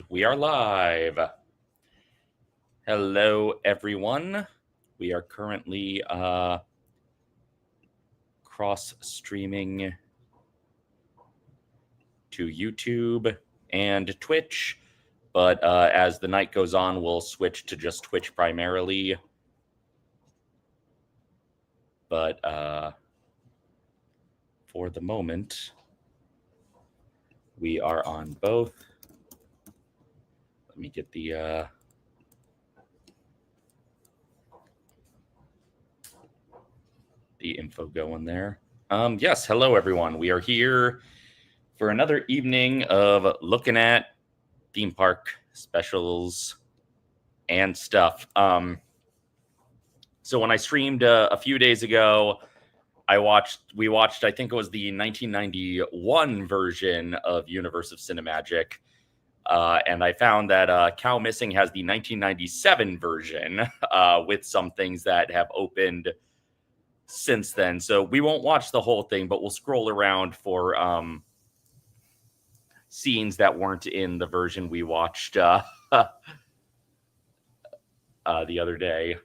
We are live. Hello, everyone. We are currently cross-streaming to YouTube and Twitch, but as the night goes on, we'll switch to just Twitch primarily. But for the moment, we are on both. Let me get the info going there. Yes, hello everyone. We are here for another evening of looking at theme park specials and stuff. So when I streamed a few days ago, we watched, I think it was the 1991 version of Universe of Cinemagic. And I found that Cow Missing has the 1997 version with some things that have opened since then. So we won't watch the whole thing, but we'll scroll around for scenes that weren't in the version we watched the other day.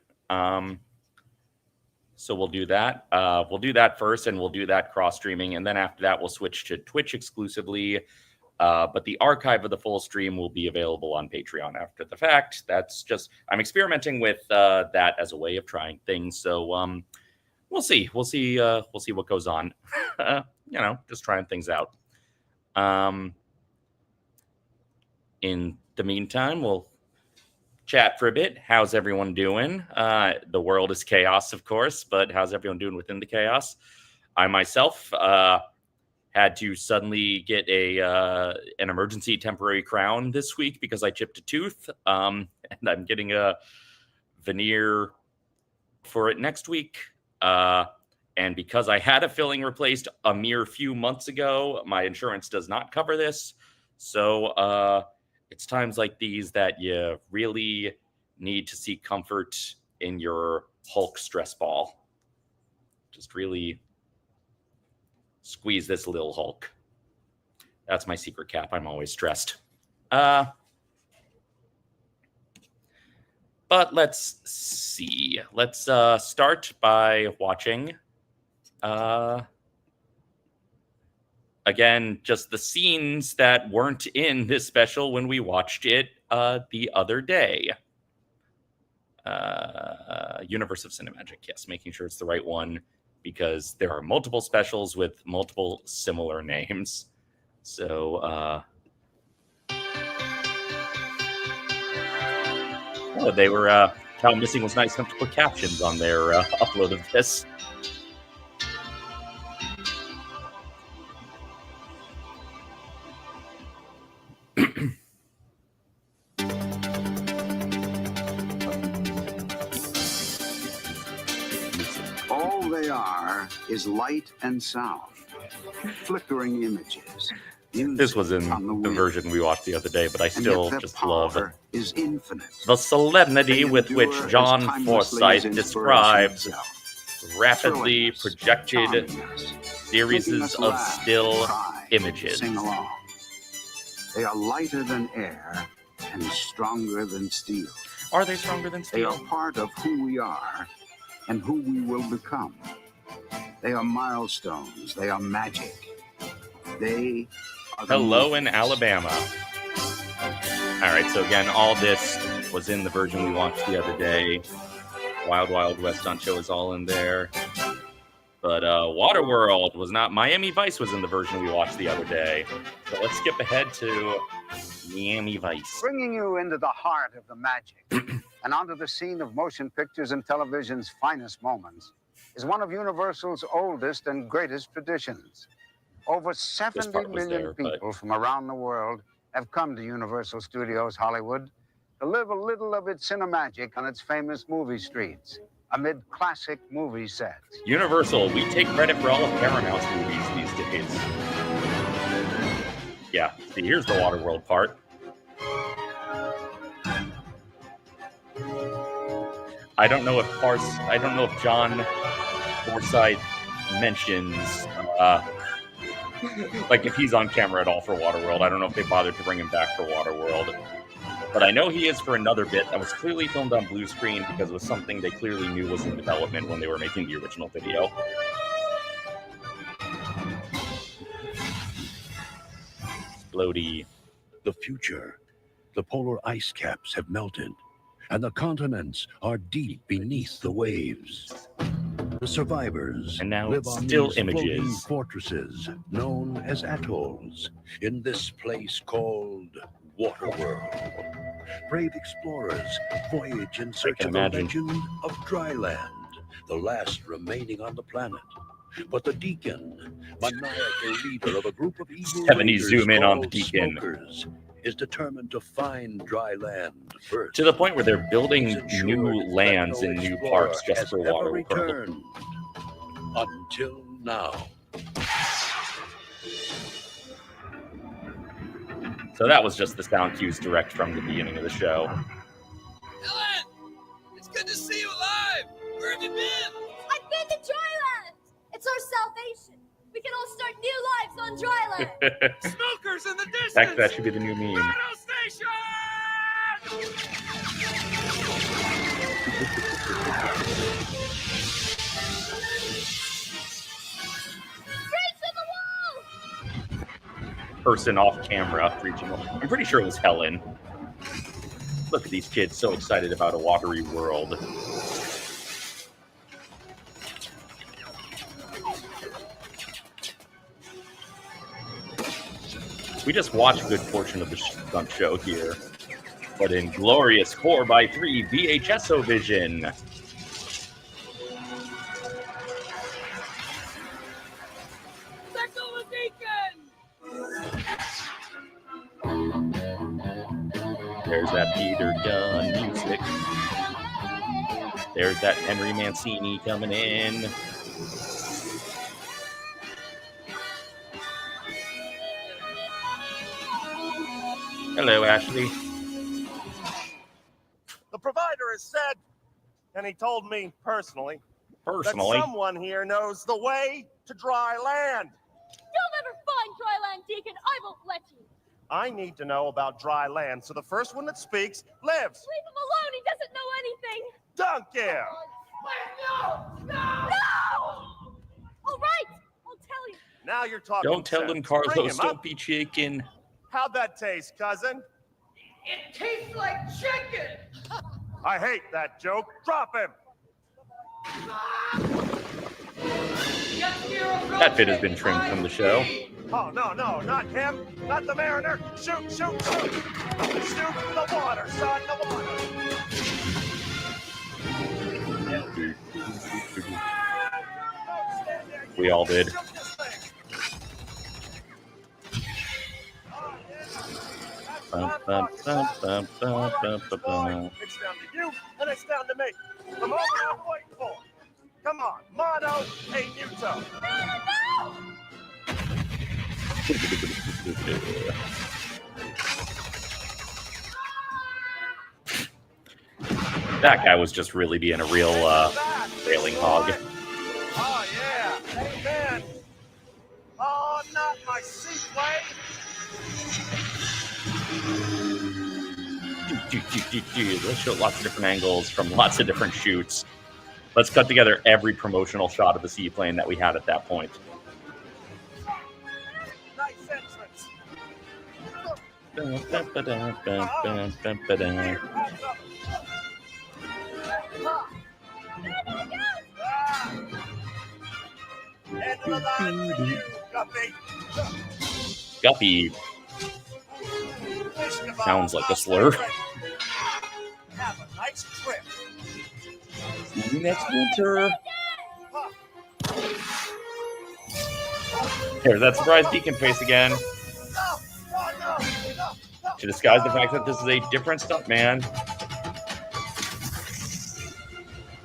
So we'll do that. We'll do that first, and we'll do that cross-streaming. And then after that, we'll switch to Twitch exclusively. But the archive of the full stream will be available on Patreon after the fact. That's just, I'm experimenting with that as a way of trying things. So we'll see. We'll see what goes on. Just trying things out. In the meantime, we'll chat for a bit. How's everyone doing? The world is chaos, of course, but how's everyone doing within the chaos? I myself had to suddenly get an emergency temporary crown this week because I chipped a tooth, and I'm getting a veneer for it next week. And because I had a filling replaced a mere few months ago, my insurance does not cover this. So it's times like these that you really need to seek comfort in your Hulk stress ball. Just really squeeze this little Hulk. That's my secret cap. I'm always stressed. But let's see. Let's start by watching again, just the scenes that weren't in this special when we watched it the other day. Universe of Cinemagic, yes, making sure it's the right one because there are multiple specials with multiple similar names. So, they were, Cow Missing was nice enough to put captions on their upload of this. All they are is light and sound, flickering images. This was in the version we watched the other day, but I still just love is infinite. The solemnity with which John Forsythe describes rapidly projected series of still images. Sing along. They are lighter than air and stronger than steel. Are they stronger than steel? They are part of who we are and who we will become. They are milestones. They are magic. They are Hello in Alabama. All right, so again, all this was in the version we watched the other day. Wild Wild West on Show is all in there. But Waterworld was not. Miami Vice was in the version we watched the other day. So let's skip ahead to Miami Vice. Bringing you into the heart of the magic and onto the scene of motion pictures and television's finest moments is one of Universal's oldest and greatest traditions. Over 70 million people from around the world have come to Universal Studios Hollywood to live a little of its cinemagic on its famous movie streets, amid classic movie sets. Universal, we take credit for all of Paramount's movies these days. Yeah, see, here's the Waterworld part. I don't know if John Forsythe mentions Like, if he's on camera at all for Waterworld. I don't know if they bothered to bring him back for Waterworld. But I know he is for another bit that was clearly filmed on blue screen because it was something they clearly knew was in development when they were making the original video. Explodey. The future. The polar ice caps have melted, and the continents are deep beneath the waves. The survivors And now live on still these floating images. fortresses known as atolls in this place called Waterworld. Brave explorers voyage in search can of the imagine. legend of Dryland, the last remaining on the planet. But the Deacon, maniacal leader of a group of evil 70 raiders zoom in on the called Deacon. Smokers, is determined to find dry land first. To the point where they're building He's ensured new that lands no and new explorer parks just has for ever Waterworld. returned until now. So that was just the sound cues direct from the beginning of the show. Ellen! It's good to see you alive! Where have you been? I've been to Dryland! It's our salvation! We can all start new lives on Dryland! Smokers in the distance! Heck, that should be the new meme. Battle station! Breaks in the wall! Person off camera reaching. I'm pretty sure it was Helen. Look at these kids so excited about a watery world. We just watched a good portion of the stunt show here, but in glorious 4x3 VHSO vision. Circle the Deacon! There's that Peter Gunn music. There's that Henry Mancini coming in. Hello, Ashley. The provider has said, and he told me personally, Personally, that someone here knows the way to dry land. You'll never find Dryland, Deacon! I won't let you! I need to know about dry land, so the first one that speaks lives. Leave him alone! He doesn't know anything! Dunk him! No! All right! I'll tell you! Now you're talking don't tell them, sense. Carlos. Bring him Don't up. be chicken. How'd that taste, cousin? It tastes like chicken! I hate that joke. Drop him! That bit has been trimmed from the show. Oh, no, not him. Not the mariner. Shoot! Shoot the water, son, the water. We all did. Shoot this thing. Oh, yeah. That's what I'm talking about. All right, boy, it's down to you, and it's down to me. The moment I'm waiting for. Come on, mono e muto. That guy was just really being a real railing hog. Oh, yeah. Amen. Oh, not my seaplane. Let's show lots of different angles from lots of different shoots. Let's cut together every promotional shot of the seaplane that we had at that point. Nice entrance. End of the line for you, Guppy. Guppy sounds like a slur. Have a nice trip. See you next winter. There's that surprise Deacon face again. To disguise the fact that this is a different stunt man.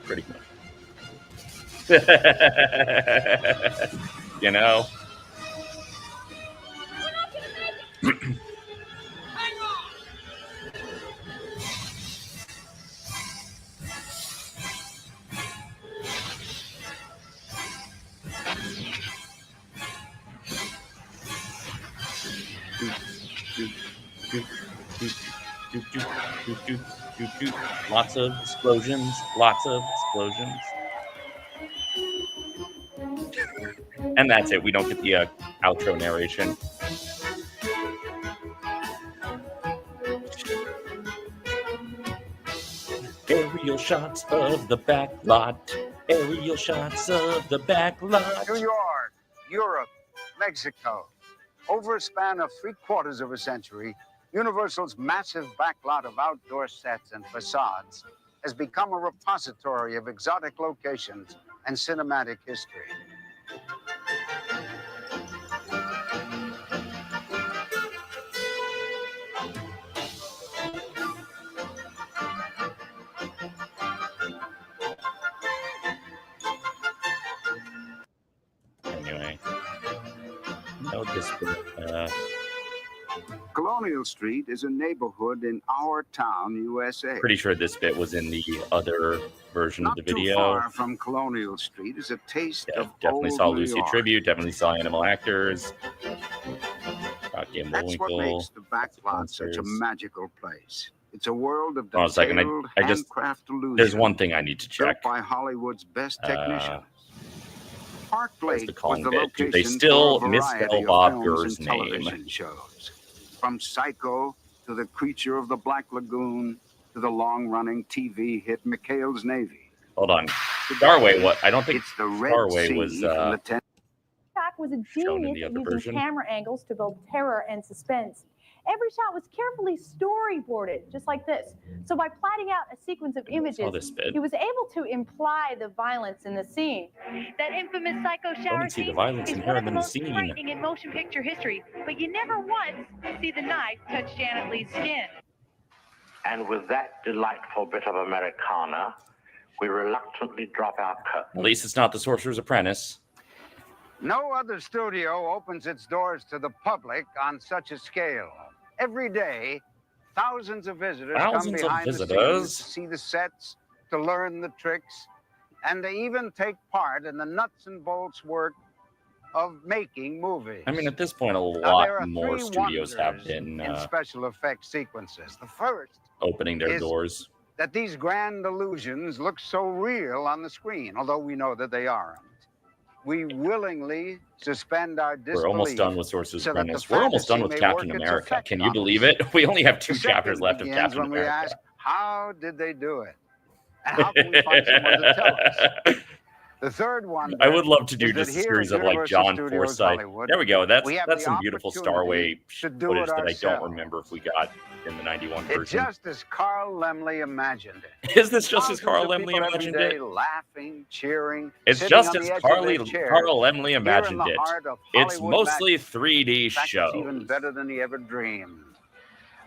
Pretty much. You know? Hang on! Lots of explosions. Lots of explosions. And that's it. We don't get the outro narration. Aerial shots of the back lot. Aerial shots of the back lot. New York, Europe, Mexico. Over a span of 3/4 of a century, Universal's massive backlot of outdoor sets and facades has become a repository of exotic locations and cinematic history. Anyway, no, this Colonial Street is a neighborhood in our town, USA. pretty sure this bit was in the other version Not of the too video. far from Colonial Street is a taste Yeah, of definitely old saw New Lucy York. Tribute. Definitely saw Animal Actors. Game That's what Winkle. makes the backlot such a Sponsors. magical place. It's a world of Hold on a second, detailed I just- handcraft illusion. There's one thing I need to built check. by Hollywood's best technicians. Park Where's the Lake was calling the bit? Do location they still for a misspell variety of Bob films Gurr's and name? television shows. From Psycho to The Creature of the Black Lagoon to the long-running TV hit McHale's Navy. Hold on. Starway, what? I don't think It's the Red Starway Sea was from the 10 Track was a shown in genius the at other using version. camera angles to build terror and suspense. Every shot was carefully storyboarded, just like this. So by plotting out a sequence of images, this bit. he was able to imply the violence in the scene. That infamous psycho shower Don't see the scene violence is one inherent of the in the most scene. frightening in motion picture history, but you never once see the knife touch Janet Leigh's skin. And with that delightful bit of Americana, we reluctantly drop our curtain. At least it's not The Sorcerer's Apprentice. No other studio opens its doors to the public on such a scale. Every day, thousands of visitors come Thousands of behind the visitors. scenes to see the sets, to learn the tricks, and they even take part in the nuts and bolts work of making movies. I mean, at this point, a Now, there lot are more three studios have wonders been in special effects sequences. The first opening their is- doors. that these grand illusions look so real on the screen, although we know that they aren't. We willingly suspend our disbelief. We're almost done with Sorcerer's so that the Apprentice. We're almost done with fantasy may Captain work its America. effect Can you on believe us. it? We only have 2 The chapters second left of begins Captain when we America. ask, how did they do it? And how can we find someone to tell us? The third one. I would love to do is that just a here series at of like Universal John Studios Forsythe. Hollywood, There we go. That's we have that's the some beautiful opportunity Starway to do footage it that I don't ourselves. remember if we got in the 91 It's version. just as Carl Laemmle imagined it. Is this just as Thousands Carl of Laemmle people every imagined day it? Laughing, cheering. It's sitting just on as the edge of Carl their chairs, Laemmle here in imagined the it. heart of It's Hollywood mostly magic. 3D In fact, shows. it's even better than he ever dreamed.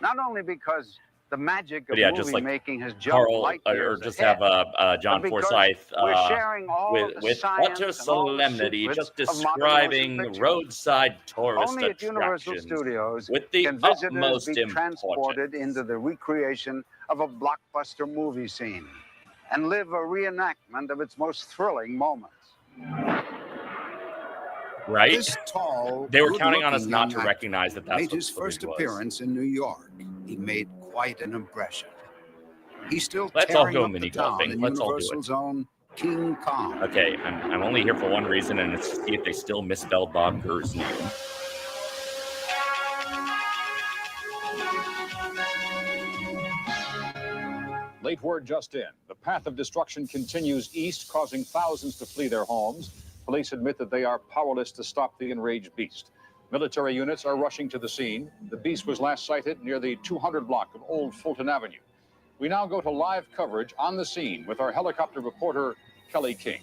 Not only because the magic But of yeah, movie just like making has jumped Carl, light or years just ahead, have John but because Forsythe we're sharing all of the with science utter and all the solemnity, secrets just of modern motion describing picture. roadside tourist Only at Universal attractions Studios with the can visitors utmost be transported importance. into the recreation of a blockbuster movie scene and live a reenactment of its most thrilling moments. Right? This tall, They were counting on us good-looking not young to actor recognize that that's made what his the footage first was. appearance in New York. He made quite an impression. He's still Let's all tearing go up mini the town golfing. in Let's all do it. Universal's own King Kong. Okay, I'm only here for one reason, and it's to see if they still misspelled Bob Gurr's name. Late word just in. The path of destruction continues east, causing thousands to flee their homes. Police admit that they are powerless to stop the enraged beast. Military units are rushing to the scene. The beast was last sighted near the 200 block of Old Fulton Avenue. We now go to live coverage on the scene with our helicopter reporter, Kelly King.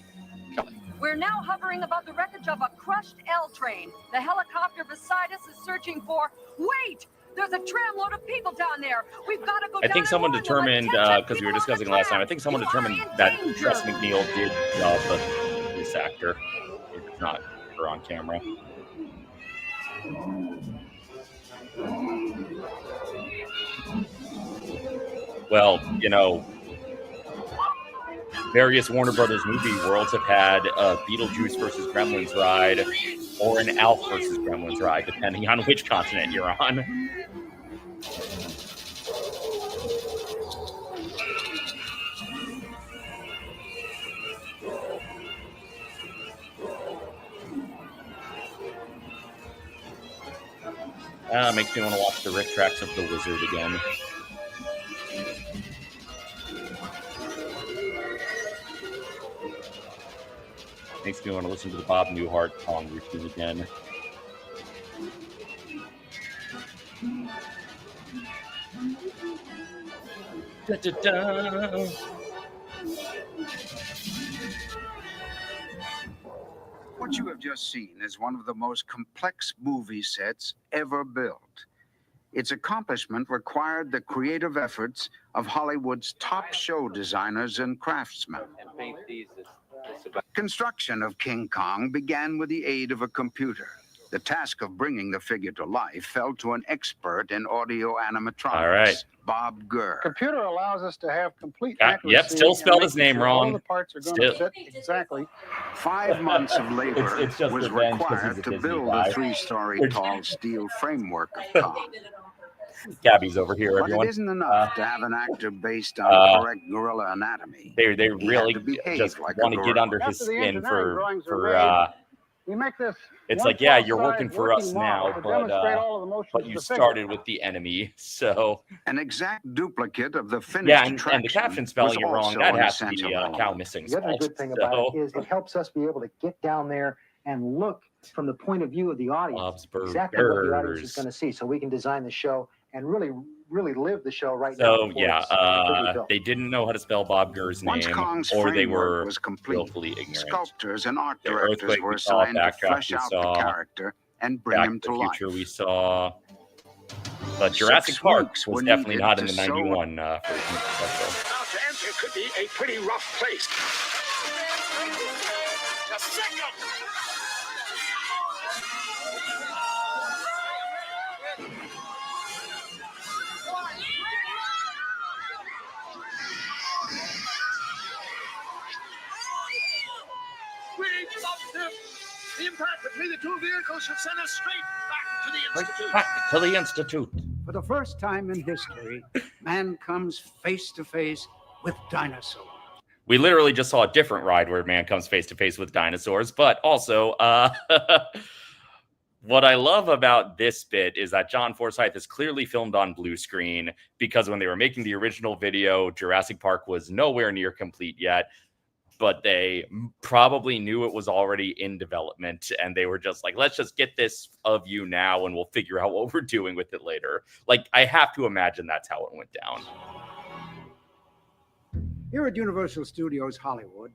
Kelly. We're now hovering above the wreckage of a crushed L train. The helicopter beside us is searching for... Wait! There's a tramload of people down there. We've got to go I down think and someone warn them. determined, Attention, because we were people on the discussing last time, tram. I think someone You are determined in that danger. Tress McNeil did this actor. If it's not her on camera. Well, you know, various Warner Brothers movie worlds have had a Beetlejuice versus Gremlins ride or an Alf versus Gremlins ride, depending on which continent you're on. Makes me want to watch the riff tracks of The Wizard again. Makes me want to listen to the Bob Newhart song routine again. Da, da, da. What you have just seen is one of the most complex movie sets ever built. Its accomplishment required the creative efforts of Hollywood's top show designers and craftsmen. Construction of King Kong began with the aid of a computer. The task of bringing the figure to life fell to an expert in audio animatronics, All right. Bob Gurr. Computer allows us to have complete accuracy. Yep, still spelled his name sure all wrong. the parts are going to fit exactly. 5 months of labor It's just was revenge 'cause required he's a to Disney build guy. a 3-story tall steel framework of Kong. Gabby's over here, But everyone. it isn't enough to have an actor based on correct gorilla anatomy. They He really had to behave just like a want to get gorilla. under his After the skin engineering drawings are for made, we make this it's one like, yeah, you're full-size working for us working model now, to but demonstrate all of the motions you of the figure. started with the enemy, so An exact duplicate of the finished yeah, and the attraction caption was spelling it wrong. also That an has to be essential a cow element. missing's The other fault. good thing So, about it is it helps us be able to get down there and look from the point of view of the audience Bob's exactly what the audience Burgers. is going to see, so we can design the show and really live the show right now. So before yeah, it's completely built. they didn't know how to spell Bob Gurr's Once name, Kong's or they framework were was complete, willfully ignorant. sculptors and art The directors earthquake were we saw, assigned to Backdraft flesh we out the saw, character and bring Back him to to the life. Future we saw, but Jurassic 6 Park weeks was were definitely needed not in to the sew '91 version of the special. Now, to enter could be a pretty rough place. A second. We lost him. The impact between the two vehicles should send us straight back to the Institute. Back to the Institute. For the first time in history, man comes face to face with dinosaurs. We literally just saw a different ride where man comes face to face with dinosaurs, but also, what I love about this bit is that John Forsythe is clearly filmed on blue screen, because when they were making the original video, Jurassic Park was nowhere near complete yet, but they probably knew it was already in development, and they were just like, let's just get this of you now, and we'll figure out what we're doing with it later. Like, I have to imagine that's how it went down. Here at Universal Studios Hollywood,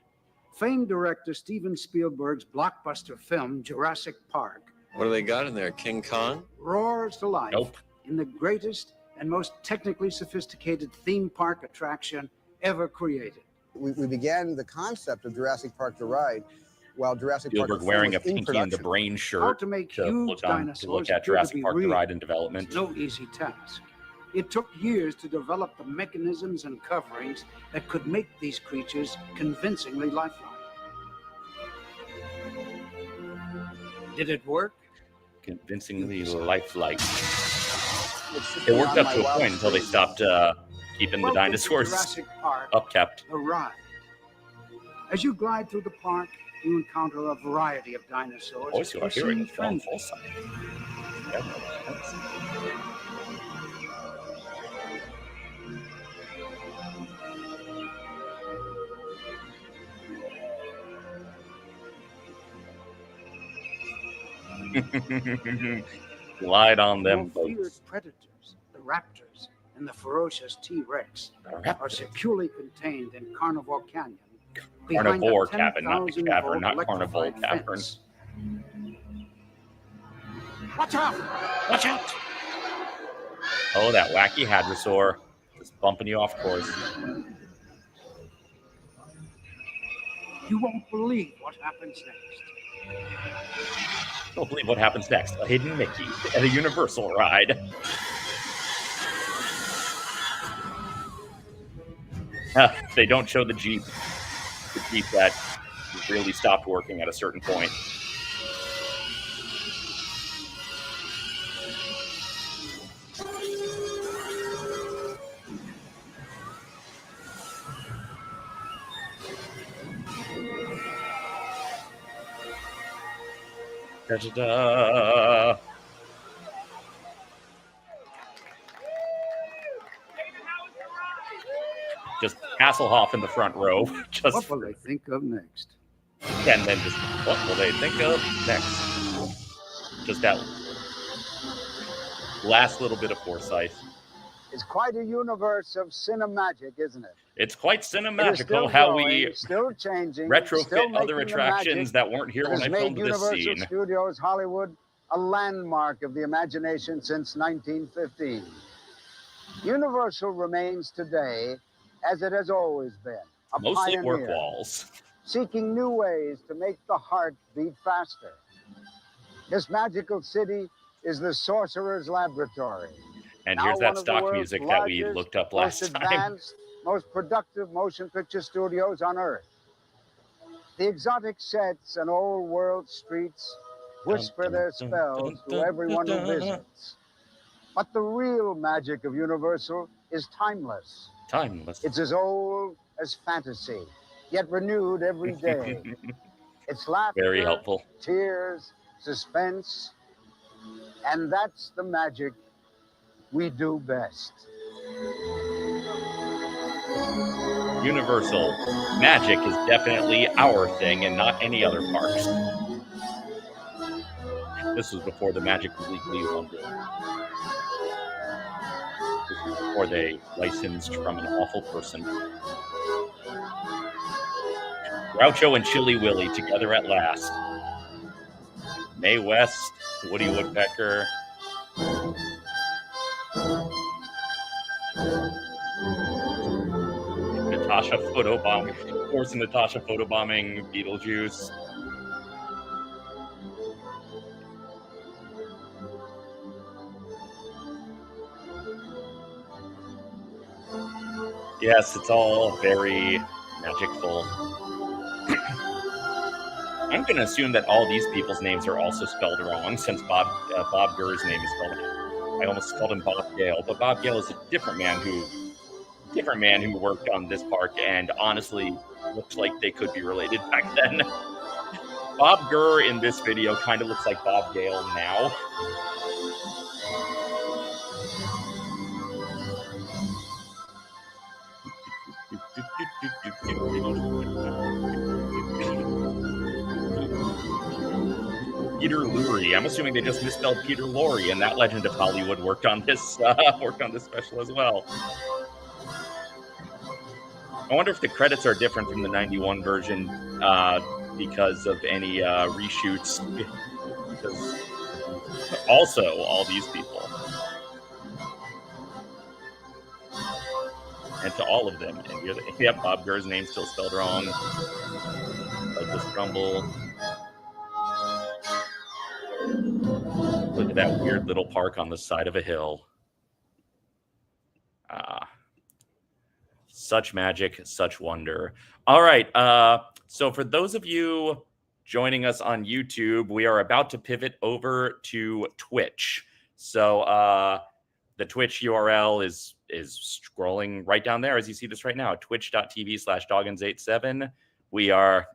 famed director Steven Spielberg's blockbuster film Jurassic Park What do they got in there? King Kong? roars to life Nope. in the greatest and most technically sophisticated theme park attraction ever created. We began the concept of Jurassic Park the ride while Jurassic Park Spielberg the wearing a film was in Pinky and the production. Brain How shirt to make to huge look dinosaurs at appear to Jurassic be Park the real ride in development. is no easy task. It took years to develop the mechanisms and coverings that could make these creatures convincingly lifelike. Did it work? Convincingly lifelike. It worked up to a point until they stopped keeping the Welcome to dinosaurs Jurassic Park, upkept. the ride. As you glide through the park, you encounter a variety of dinosaurs. Voice you who are hearing seem is John friendly. Forsythe. Glide on them More feared boats. predators, the raptors, and the ferocious T-Rex are securely contained in Carnivore Canyon. behind a Carnivore cavern, not 10,000 cavern, not volt carnival electrified cavern. fence. Watch out! Watch out! Oh, that wacky hadrosaur. Just bumping you off course. You won't believe what happens next. Don't believe what happens next. A hidden Mickey at a Universal ride. They don't show the Jeep. The Jeep that really stopped working at a certain point. Da-da-da. just Hasselhoff in the front row. Just what will they think of next? And then just, what will they think of next? Just that last little bit of Forsythe. It's quite a universe of cinemagic, isn't it? It's quite It is cinemagical still how growing, we still changing, retrofit still other making the attractions magic that weren't here that when has I made filmed this Universal scene. Studios Hollywood a landmark of the imagination since 1915. Universal remains today, as it has always been, a Mostly pioneer, work walls. seeking new ways to make the heart beat faster. This magical city is the sorcerer's laboratory. And Now here's that one of the stock world's music that we largest, looked up most last time. advanced, most productive motion picture studios on Earth. The exotic sets and old world streets whisper their spells to everyone who visits. But the real magic of Universal is timeless. Timeless. It's as old as fantasy, yet renewed every day. It's laughter, Very helpful. tears, suspense, and that's the magic we do best. Universal magic is definitely our thing and not any other parks. This was before the magic was legally Wonder. This was before they licensed from an awful person. Groucho and Chili Willy together at last. Mae West, Woody Woodpecker. Natasha photobombing, of course, Natasha photobombing Beetlejuice. Yes, it's all very magicful. I'm going to assume that all these people's names are also spelled wrong, since Bob Gurr's name is spelled. I almost called him Bob Gale, but Bob Gale is a different man who worked on this park, and honestly looks like they could be related back then. Bob Gurr in this video kind of looks like Bob Gale now. Peter Lorre. I'm assuming they just misspelled Peter Lorre, and that legend of Hollywood worked on this special as well. I wonder if the credits are different from the 91 version because of any reshoots. Because also, all these people. And to all of them. And yep, Bob Gurr's name's still spelled wrong. Douglas Trumbull. Look at that weird little park on the side of a hill. Such magic, such wonder. All right. So for those of you joining us on YouTube, we are about to pivot over to Twitch. So the Twitch URL is scrolling right down there as you see this right now, twitch.tv/Doggins87. We are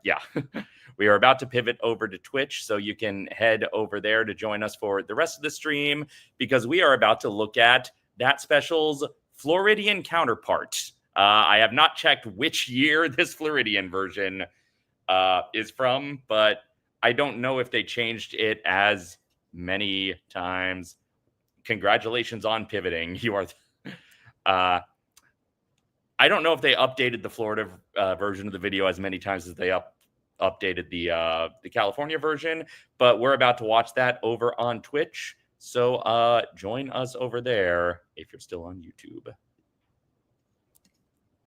about to pivot over to Twitch, so you can head over there to join us for the rest of the stream, because we are about to look at that special's Floridian counterpart. I have not checked which year this Floridian version is from, but I don't know if they changed it as many times. Congratulations on pivoting. You are... I don't know if they updated the Florida version of the video as many times as they updated the California version, but we're about to watch that over on Twitch. So join us over there if you're still on YouTube.